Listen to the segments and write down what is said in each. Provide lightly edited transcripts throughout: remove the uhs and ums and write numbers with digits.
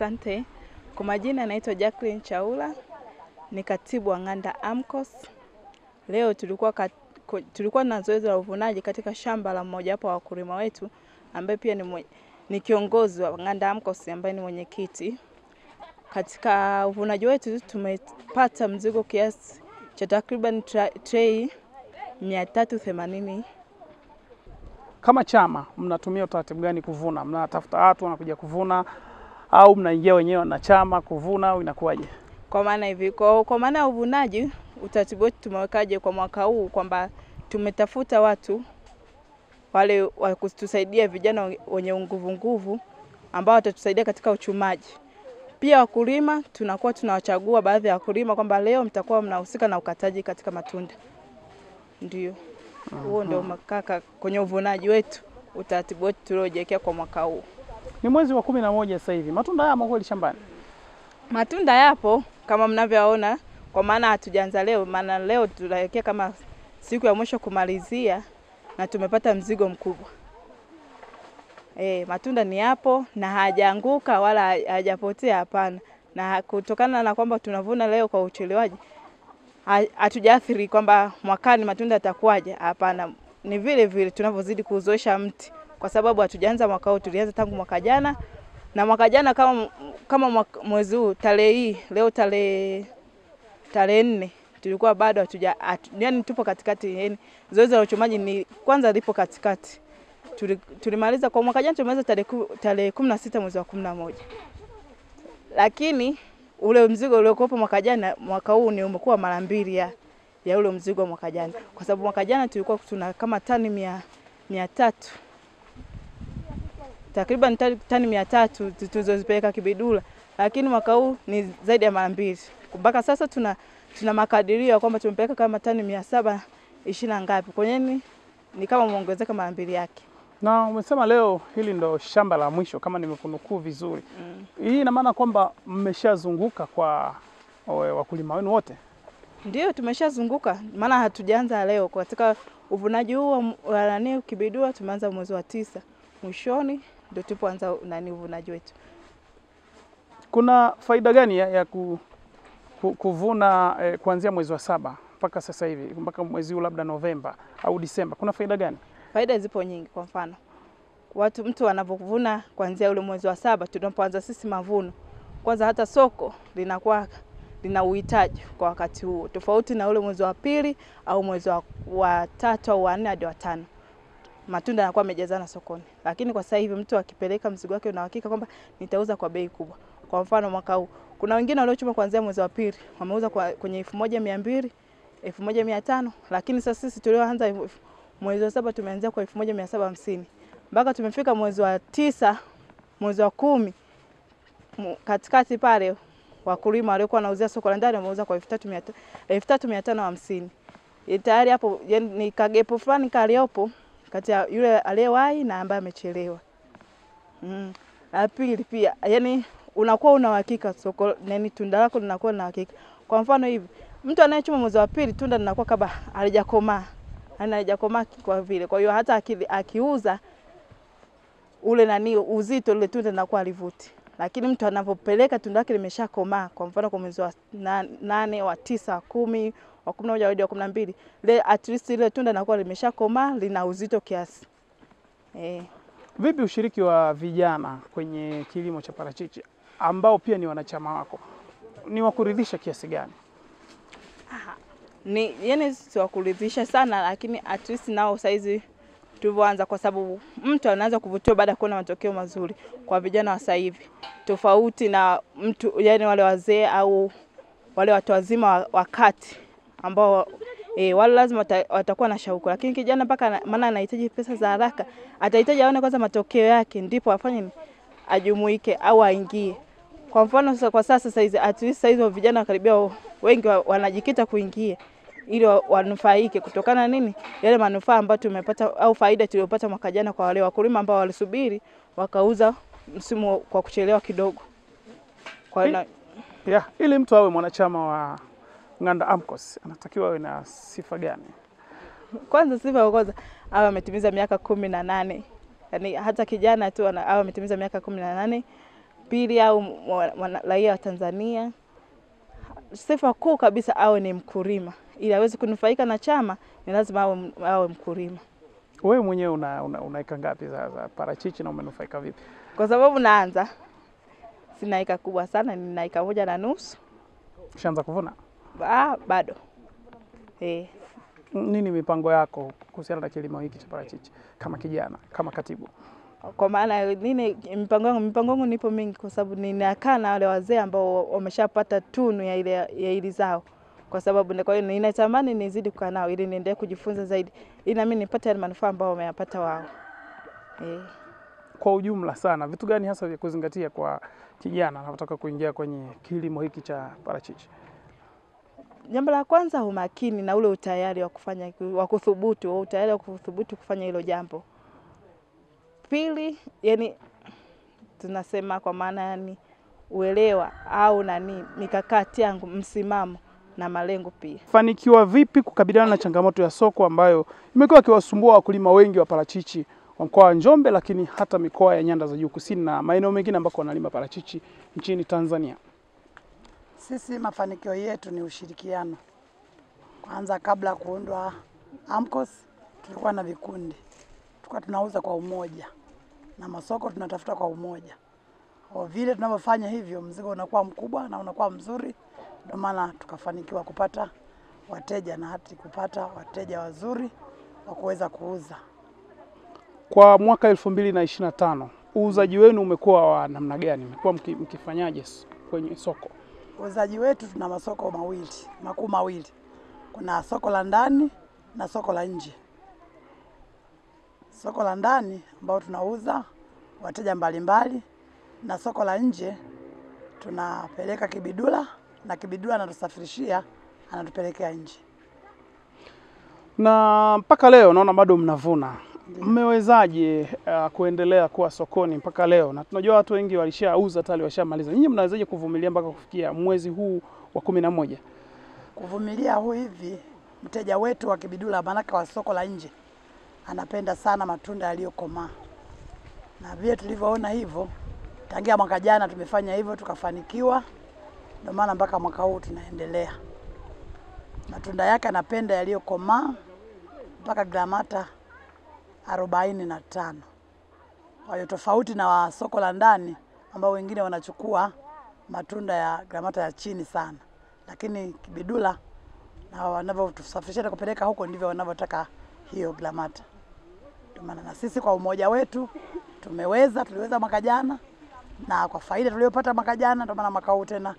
Asante. Kwa majina naitwa Jacqueline Chaula, ni katibu wa Ng'anda AMCOS. Leo tulikuwa na zoezi la uvunaji katika shamba la mmoja wapo wa wakulima wetu ambaye pia ni kiongozi wa Ng'anda AMCOS ambaye ni mwenyekiti. Katika uvunaji wetu tumepata mzigo kiasi cha takriban tray 380. Kama chama mnatumia utaratibu gani kuvuna? Mnatafuta watu wanakuja kuvuna au mnaingia wenyewe na chama kuvuna au inakuwaje? Kwa maana hivi, kwa maana ya uvunaji, utaratibu wetu tumewekaje kwa mwaka huu kwamba tumetafuta watu wale wa kutusaidia, vijana wenye nguvu ambao watatusaidia katika uchumaji. Pia wakulima tunakuwa tunawachagua baadhi ya wakulima kwamba leo mtakuwa mnahusika na ukataji katika matunda. Ndio. Huo ndio makaka kwenye uvunaji wetu, utaratibu wetu tuliojiwekea kwa mwaka huu. Ni mwezi wa 11 sasa hivi. Matunda yamo kweli shambani? Matunda yapo kama mnavyoona, kwa maana hatujaanza leo, maana leo tunaelekea kama siku ya mwisho kumalizia na tumepata mzigo mkubwa. Matunda ni hapo na hajaanguka wala hajapotea, hapana. Na kutokana na kwamba tunavuna leo kwa uchelewaji, hatujaathiri kwamba mwakani matunda yatakuwaje, hapana. Ni vile vile tunavyozidi kuzoesha mti, kwa sababu hatujaanza mwaka huu, tulianza tangu mwaka jana. Na mwaka jana kama mwezi huu tarehe hii leo tarehe 4 tulikuwa bado yani tupo katikati, yani zoezi la uchumaji ni kwanza lipo katikati. Tulimaliza kwa mwaka jana, tumemaliza tarehe 16 mwezi wa 11. Lakini ule mzigo uliokuwa mwaka jana, mwaka huu ni umekuwa mara 2 ya ule mzigo mwaka jana, kwa sababu mwaka jana tulikuwa tuna kama tani 300, takriban tani 300 tulizozipeleka Kibidula, lakini mwaka huu ni zaidi ya mara 2. Mpaka sasa tuna makadirio kwamba tumepeleka kama tani 720 ngapi. Kwenye ni kama muongezeka mara 2 yake. Na umesema leo hili ndo shamba la mwisho kama nimekunukuu vizuri. Hii ina maana kwamba mmeshazunguka kwa wakulima wenu wote? Ndio, tumeshazunguka, maana hatujaanza leo. Katika uvunaji huu wa Kibidula tumeanza mwezi wa 9 mwishoni, ndio tupoanza uvunaji wetu. Kuna faida gani ya kuvuna kuanzia mwezi wa 7 mpaka sasa hivi, mpaka mwezi huu labda Novemba au Disemba? Kuna faida gani? Faida zipo nyingi. Kwa mfano, mtu anapovuna kuanzia ule mwezi wa 7 tunapoanza sisi mavuno, kwanza hata soko linakuwa lina uhitaji kwa wakati huo, tofauti na ule mwezi wa 2 au mwezi wa 3 au wa 4 hadi wa 5. Matunda yanakuwa yamejazana sokoni. Lakini kwa sasa hivi mtu akipeleka mzigo wake, una hakika kwamba nitauza kwa bei kubwa. Kwa mfano mwaka huu kuna wengine waliochuma kuanzia mwezi wa 2 wameuza kwenye 1200, 1500, lakini sasa sisi tulioanza mwezi wa 7 tumeanzia kwa 1750. Mpaka tumefika mwezi wa 9, mwezi wa 10, katikati pale wakulima waliokuwa wanauzia soko la ndani wameuza kwa 3550. Tayari hapo ni kagepo fulani kaliopo kati ya yule aliyewahi na ambaye amechelewa. La pili pia, yani unakuwa una uhakika soko tunda lako linakuwa na uhakika. Kwa mfano hivi, mtu anayechuma mwezi wa 2 tunda linakuwa kama halijakomaa. Halijakomaa kwa vile. Kwa hiyo hata akiuza ule uzito ule tunda linakuwa halivuti. Lakini mtu anapopeleka tunda lake limeshakomaa, kwa mfano kwa mwezi wa 8, wa 9, 10, wa 11 hadi wa 12, at least ile tunda linakuwa limeshakomaa, lina uzito kiasi. Vipi ushiriki wa vijana kwenye kilimo cha parachichi ambao pia ni wanachama wako? Ni wakuridhisha kiasi gani? Yani si wakuridhisha sana, lakini at least nao saizi tulivyoanza, kwa sababu mtu anaanza kuvutiwa baada ya kuona matokeo mazuri kwa vijana wa sasa hivi. Tofauti na mtu yani wale wazee au wale watu wazima wakati ambao wale lazima watakuwa na shauku, lakini kijana mpaka maana anahitaji pesa za haraka, atahitaji aone kwanza matokeo yake ndipo afanye ajumuike au aingie. Kwa mfano kwa sasa hizi at least hizo vijana karibia wengi wanajikita kuingia ili wanufaike kutokana nini yale manufaa ambayo tumepata au faida tuliyopata mwaka jana kwa wale wakulima ambao walisubiri wakauza msimu kwa kuchelewa kidogo. Kwa ili mtu awe mwanachama wa Ng'anda AMCOS anatakiwa awe na sifa gani? Kwanza sifa ya kwanza awe ametimiza miaka 18. Yaani hata kijana tu awe ametimiza miaka 18. pili au raia wa Tanzania. Sifa kuu kabisa awe ni mkulima. Ili aweze kunufaika na chama ni lazima awe mkulima. Wewe mwenyewe una eka ngapi za parachichi na umenufaika vipi? Kwa sababu naanza, sina eka kubwa sana, nina eka 1.5. Ushaanza kuvuna? Bado. Nini mipango yako kuhusiana na kilimo hiki cha parachichi kama kijana, kama katibu? Kwa maana nini mipango yangu nipo mingi, kwa sababu ninakaa na wale wazee ambao wameshapata tunu ya ile zao. Kwa sababu kwa hiyo ninatamani nizidi kukaa nao ili niendelee kujifunza zaidi, ili na mimi nipate manufaa ambao wameyapata wao. Kwa ujumla sana, vitu gani hasa vya kuzingatia kwa kijana anataka kuingia kwenye kilimo hiki cha parachichi? Jambo la kwanza, umakini na ule utayari wa kuthubutu kufanya hilo jambo. Pili, yani tunasema kwa maana yani uelewa au mikakati yangu, msimamo na malengo pia. Fanikiwa vipi kukabiliana na changamoto ya soko ambayo imekuwa ikiwasumbua wakulima wengi wa parachichi wa mkoa wa Njombe, lakini hata mikoa ya nyanda za juu kusini na maeneo mengine ambako wanalima parachichi nchini Tanzania? Sisi mafanikio yetu ni ushirikiano. Kwanza kabla kuundwa AMCOS tulikuwa na vikundi. Tulikuwa tunauza kwa umoja na masoko tunatafuta kwa umoja. Kwa vile tunavyofanya hivyo, mzigo unakuwa mkubwa na unakuwa mzuri, ndio maana tukafanikiwa kupata wateja na hata kupata wateja wazuri wa kuweza kuuza. Kwa mwaka 2025 uuzaji wenu umekuwa wa namna gani? Mmekuwa mkifanyaje kwenye soko? Uuzaji wetu tuna masoko makuu mawili. Kuna soko la ndani na soko la nje. Soko la ndani ambao tunauza wateja mbalimbali, na soko la nje tunapeleka Kibidula na Kibidula anatusafirishia anatupelekea nje. Na mpaka leo naona bado mnavuna. Mmewezaje kuendelea kuwa sokoni mpaka leo? Na tunajua watu wengi walishauza tayari, washamaliza. Nyinyi mnawezaje kuvumilia mpaka kufikia mwezi huu wa 11? Kuvumilia hivi, mteja wetu wa Kibidula manaka wa soko la nje anapenda sana matunda yaliyokomaa. Na vile tulivyoona hivyo, tangia mwaka jana tumefanya hivyo tukafanikiwa. Ndio maana mpaka mwaka huu tunaendelea. Matunda yake anapenda yaliyokomaa mpaka gramata 45. Kwa hiyo tofauti na wa soko la ndani ambao wengine wanachukua matunda ya gramata ya chini sana. Lakini Kibidula na wanavyotusafirisha kupeleka huko ndivyo wanavyotaka hiyo gramata. Ndio maana na sisi kwa umoja wetu tuliweza mwaka jana, na kwa faida tuliyopata mwaka jana ndio maana mwaka huu tena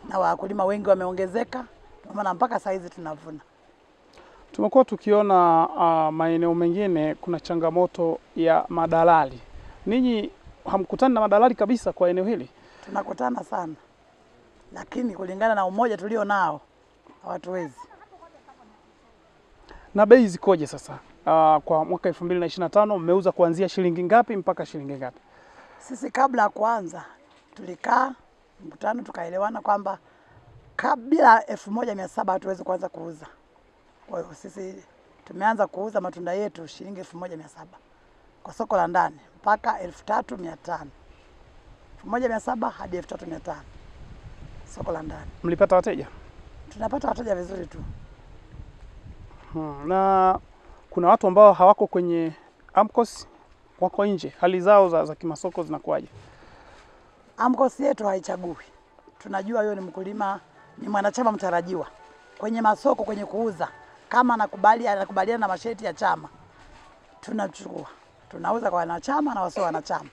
na wakulima wengi wameongezeka, ndio maana mpaka saizi tunavuna. Tumekuwa tukiona maeneo mengine kuna changamoto ya madalali. Ninyi hamkutani na madalali kabisa kwa eneo hili? Tunakutana sana, lakini kulingana na umoja tulio nao hawatuwezi. Na bei zikoje sasa? Kwa mwaka 2025 mmeuza kuanzia shilingi ngapi mpaka shilingi ngapi? Sisi kabla ya kuanza tulikaa mkutano tukaelewana kwamba kabla 1700 hatuwezi kuanza kuuza. Kwa hiyo sisi tumeanza kuuza matunda yetu shilingi 1700 kwa soko la ndani mpaka 3500. 1700 hadi 3500 soko la ndani. Mlipata wateja? Tunapata wateja vizuri tu. Na kuna watu ambao hawako kwenye AMCOS, wako nje, hali zao za kimasoko zinakuwaje? AMCOS yetu haichagui. Tunajua yeye ni mkulima, ni mwanachama mtarajiwa kwenye masoko, kwenye kuuza. Kama anakubaliana na masharti ya chama, tunachukua. Tunauza kwa wanachama na wasio wanachama,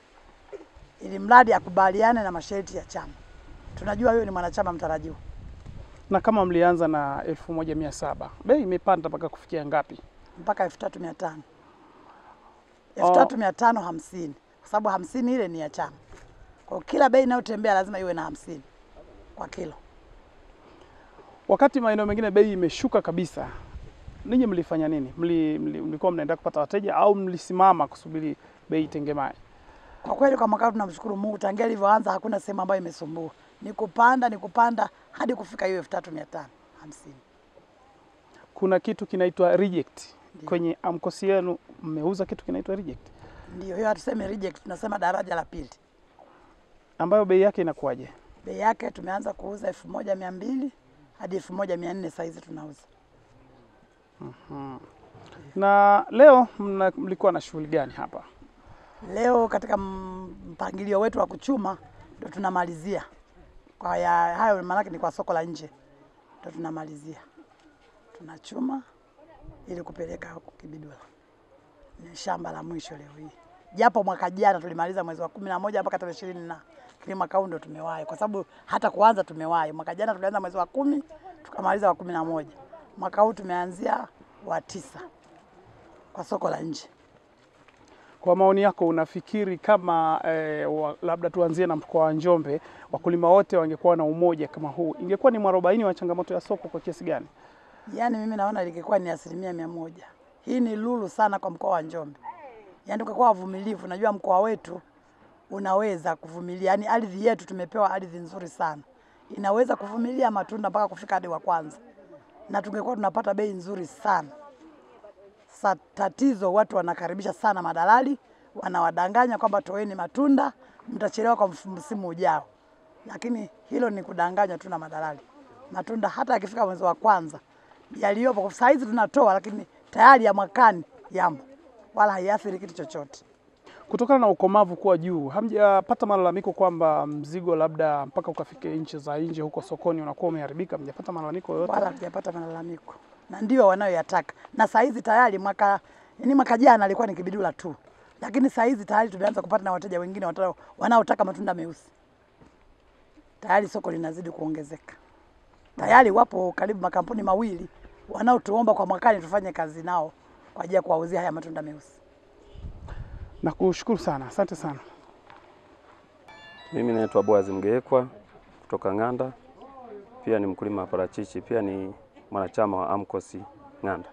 ili mradi akubaliane na masharti ya chama. Tunajua yeye ni mwanachama mtarajiwa. Na kama mlianza na 1700, bei imepanda mpaka kufikia ngapi? Mpaka 3500. 3550, kwa sababu 50 ile ni ya chama. Kwa kila bei inayotembea lazima iwe na 50 kwa kilo. Wakati maeneo mengine bei imeshuka kabisa, ninyi mlifanya nini? Mlikuwa mnaenda kupata wateja au mlisimama kusubiri bei itengemae? Kwa kweli kwa mwaka tunamshukuru Mungu, tangia ilivyoanza hakuna sehemu ambayo imesumbua. Ni kupanda hadi kufika hiyo 3550. Kuna kitu kinaitwa reject. Ndiyo. Kwenye AMCOS yenu mmeuza kitu kinaitwa reject? Ndio, hiyo hatuseme reject, tunasema daraja la pili. ambayo bei yake inakuwaje? Bei yake tumeanza kuuza 1200 hadi 1400 saizi tunauza. Na leo mlikuwa na shughuli gani hapa? Leo katika mpangilio wetu wa kuchuma ndio tunamalizia. Kwa hayo maana ni kwa soko la nje. Ndio tunamalizia. Tunachuma ili kupeleka huko Kibidula. Ni shamba la mwisho leo hii. Japo mwaka jana tulimaliza mwezi wa 11 mpaka tarehe 20 na kile mwaka huu ndio tumewahi, kwa sababu hata kuanza tumewahi. Mwaka jana tulianza mwezi wa 10 tukamaliza wa 11. Mwaka huu tumeanzia wa 9 kwa soko la nje. Kwa maoni yako unafikiri kama labda tuanzie na mkoa wa Njombe, wakulima wote wangekuwa na umoja kama huu, ingekuwa ni mwarobaini wa changamoto ya soko kwa kiasi gani? Yaani mimi naona ilikuwa ni 100%. Hii ni lulu sana kwa mkoa wa Njombe. Yaani tukikuwa wavumilivu, najua mkoa wetu unaweza kuvumilia. Yaani ardhi yetu tumepewa ardhi nzuri sana. Inaweza kuvumilia matunda mpaka kufika hadi wa kwanza. Na tungekuwa tunapata bei nzuri sana. Tatizo watu wanakaribisha sana madalali, wanawadanganya kwamba toeni matunda, mtachelewa kwa msimu ujao. Lakini hilo ni kudanganywa tu na madalali. Matunda hata yakifika mwezi wa kwanza yaliyopo kwa saizi tunatoa, lakini tayari ya mwakani yamo, wala haiathiri kitu chochote. Kutokana na ukomavu kuwa juu, hamjapata malalamiko kwamba mzigo labda mpaka ukafike nchi za nje huko sokoni unakuwa umeharibika? Hamjapata malalamiko yoyote? Wala hatujapata malalamiko. Na ndio wanayoyataka. Na saizi tayari mwaka jana alikuwa ni Kibidula tu. Lakini saizi tayari tumeanza kupata na wateja wengine wanaotaka matunda meusi. Tayari soko linazidi kuongezeka. Tayari wapo karibu makampuni mawili wanaotuomba kwa mwakani tufanye kazi nao kwa ajili ya kuwauzia haya matunda meusi. Nakushukuru sana. Asante sana. Mimi naitwa Boaz Mgeekwa kutoka Ng'anda. Pia ni mkulima wa parachichi, pia ni mwanachama wa AMCOS Ng'anda.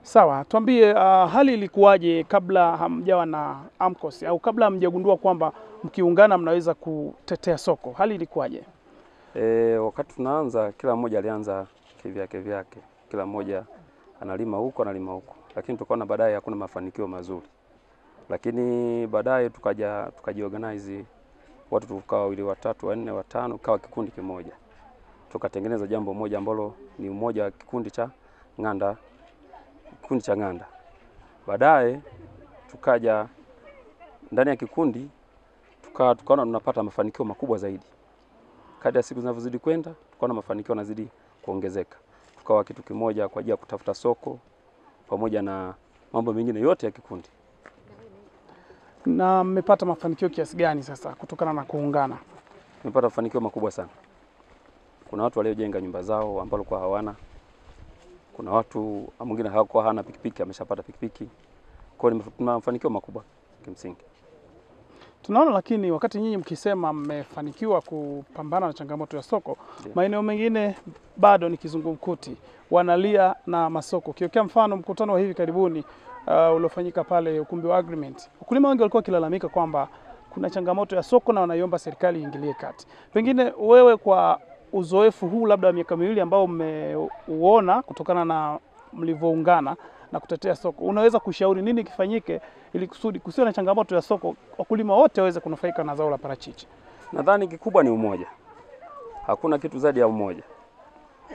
Sawa, tuambie hali ilikuwaje kabla hamjawa na AMCOS au kabla hamjagundua kwamba mkiungana mnaweza kutetea soko? Hali ilikuwaje? Wakati tunaanza kila mmoja alianza kivyake. Kila mmoja analima huko analima huko. Lakini tukaona baadaye hakuna mafanikio mazuri. Lakini baadaye tukajiorganize, watu tukawa wawili, watatu, wanne, watano, kawa kikundi kimoja. Tukatengeneza jambo moja ambalo ni umoja wa kikundi cha Ng'anda, kikundi cha Ng'anda. Baadaye tukaja ndani ya kikundi tukaona tunapata mafanikio makubwa zaidi. Kadri ya siku zinavyozidi kwenda, tukaona mafanikio yanazidi kuongezeka. Tukawa kitu kimoja kwa ajili ya kutafuta soko pamoja na mambo mengine yote ya kikundi. Na mmepata mafanikio kiasi gani sasa kutokana na kuungana? Tumepata mafanikio makubwa sana. Kuna watu waliojenga nyumba zao ambao kwa hawana. Kuna watu mwingine hawakuwa hana pikipiki, ameshapata pikipiki. Kwa hiyo tuna mafanikio makubwa kimsingi. Tunaona lakini wakati nyinyi mkisema mmefanikiwa kupambana na changamoto ya soko, maeneo mengine bado ni kizungumkuti, wanalia na masoko. Kiokea mfano mkutano wa hivi karibuni uliofanyika pale ukumbi wa Agreement, wakulima wengi walikuwa kilalamika kwamba kuna changamoto ya soko na wanaiomba serikali iingilie kati. Pengine wewe kwa uzoefu huu labda miaka miwili ambao mmeuona kutokana na mlivyoungana na kutetea soko, unaweza kushauri nini kifanyike ili kusudi kusiwe na changamoto ya soko, wakulima wote waweze kunufaika na zao la parachichi? Nadhani kikubwa ni umoja. Hakuna kitu zaidi ya umoja.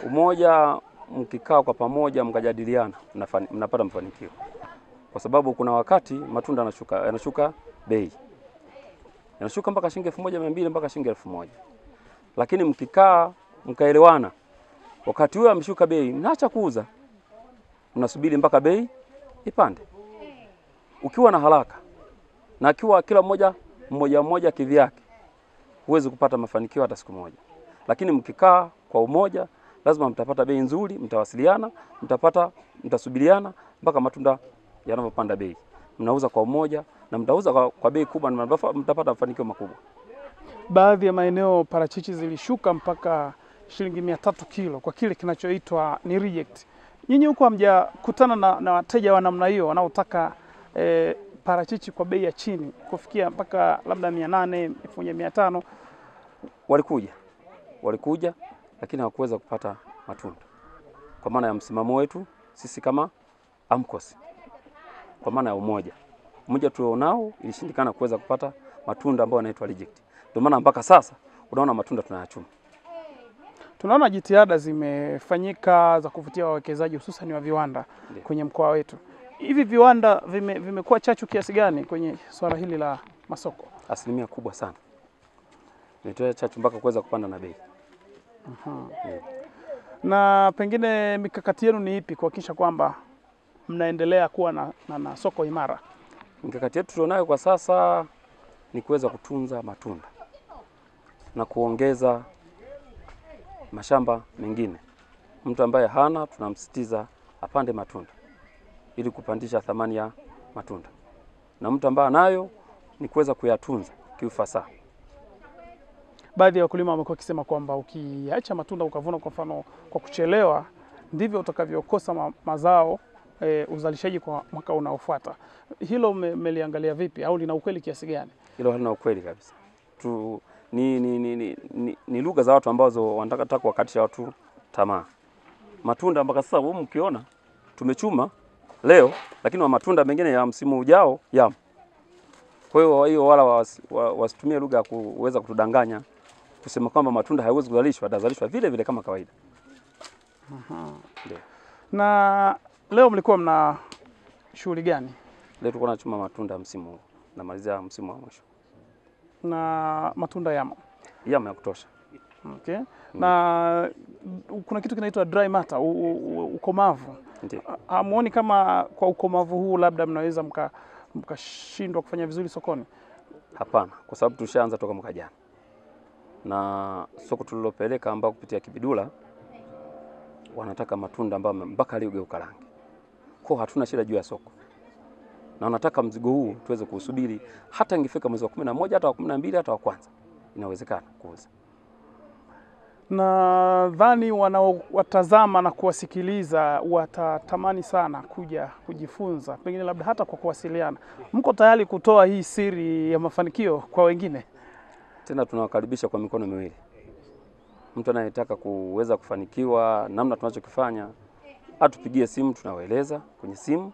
Umoja, mkikaa kwa pamoja mkajadiliana, mnapata mafanikio. Kwa sababu kuna wakati matunda yanashuka bei. Yanashuka mpaka shilingi 1200 mpaka shilingi 1000. Lakini mkikaa mkaelewana, wakati huo ameshuka bei, mnaacha kuuza. Mnasubiri mpaka bei ipande. Ukiwa na haraka na akiwa kila mmoja kivyake, huwezi kupata mafanikio hata siku moja. Lakini mkikaa kwa umoja, lazima mtapata bei nzuri, mtawasiliana, mtasubiriana mpaka matunda yanapopanda bei. Mnauza kwa umoja na mtauza kwa bei kubwa na mtapata mafanikio makubwa. Baadhi ya maeneo parachichi zilishuka mpaka shilingi 300 kilo kwa kile kinachoitwa ni reject. Nyinyi huko hamjakutana na wateja wa namna hiyo wanaotaka parachichi kwa bei ya chini kufikia mpaka labda 800, 1500? Walikuja lakini hawakuweza kupata matunda. Kwa maana ya msimamo wetu sisi kama AMCOS, kwa maana ya umoja tulionao, ilishindikana kuweza kupata matunda ambayo yanaitwa reject. Ndio maana mpaka sasa unaona matunda tunayachuma. Tunaona jitihada zimefanyika za kuvutia wawekezaji hususan wa viwanda kwenye mkoa wetu. Hivi viwanda vimekuwa chachu kiasi gani kwenye swala hili la masoko? Asilimia kubwa sana. Imetoa chachu mpaka kuweza kupanda na bei. Na pengine mikakati yenu ni ipi kuhakikisha kwamba mnaendelea kuwa na soko imara? Mikakati yetu tulionayo kwa sasa ni kuweza kutunza matunda na kuongeza mashamba mengine. Mtu ambaye hana tunamsitiza apande matunda ili kupandisha thamani ya matunda, na mtu ambaye anayo ni kuweza kuyatunza kiufasaha. Baadhi ya wakulima wamekuwa wakisema kwamba ukiacha matunda ukavuna kwa mfano kwa kuchelewa ndivyo utakavyokosa mazao uzalishaji kwa mwaka unaofuata. Hilo mmeliangalia vipi au lina ukweli kiasi gani? Hilo halina ukweli kabisa. Ni lugha za watu ambazo wanataka kuwakatisha watu tamaa. Matunda mpaka sasa humu mkiona tumechuma leo, lakini wa matunda mengine ya msimu ujao yamo. Kwa hiyo wala wasitumie lugha ya kuweza kutudanganya kusema kwamba matunda hayawezi kuzalishwa, yatazalishwa vile vile kama kawaida. Na leo mlikuwa mna shughuli gani? Leo tulikuwa tunachuma matunda msimu huu, namalizia msimu wa mwisho. Na matunda yamo? Yamo ya kutosha. Okay. Na kuna kitu kinaitwa dry matter, ukomavu. Hamuoni kama kwa ukomavu huu labda mnaweza mkashindwa kufanya vizuri sokoni? Hapana, kwa sababu tushaanza toka mwaka jana. Na soko tulilopeleka ambao kupitia Kibidula wanataka matunda ambayo mpaka leo geuka rangi. Kwa hatuna shida juu ya soko. Na wanataka mzigo huu tuweze kuusubiri hata ingefika mwezi wa 11 hata wa 12 hata wa kwanza. Inawezekana kuuza. Nadhani wanaowatazama na kuwasikiliza watatamani sana kuja kujifunza, pengine labda hata kwa kuwasiliana. Mko tayari kutoa hii siri ya mafanikio kwa wengine? Tena tunawakaribisha kwa mikono miwili. Mtu anayetaka kuweza kufanikiwa namna tunachokifanya, atupigie simu, tunawaeleza kwenye simu.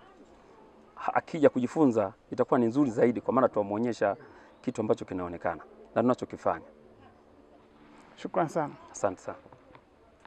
Akija kujifunza itakuwa ni nzuri zaidi, kwa maana tuwamuonyesha kitu ambacho kinaonekana na tunachokifanya. Shukrani sana. Asante sana.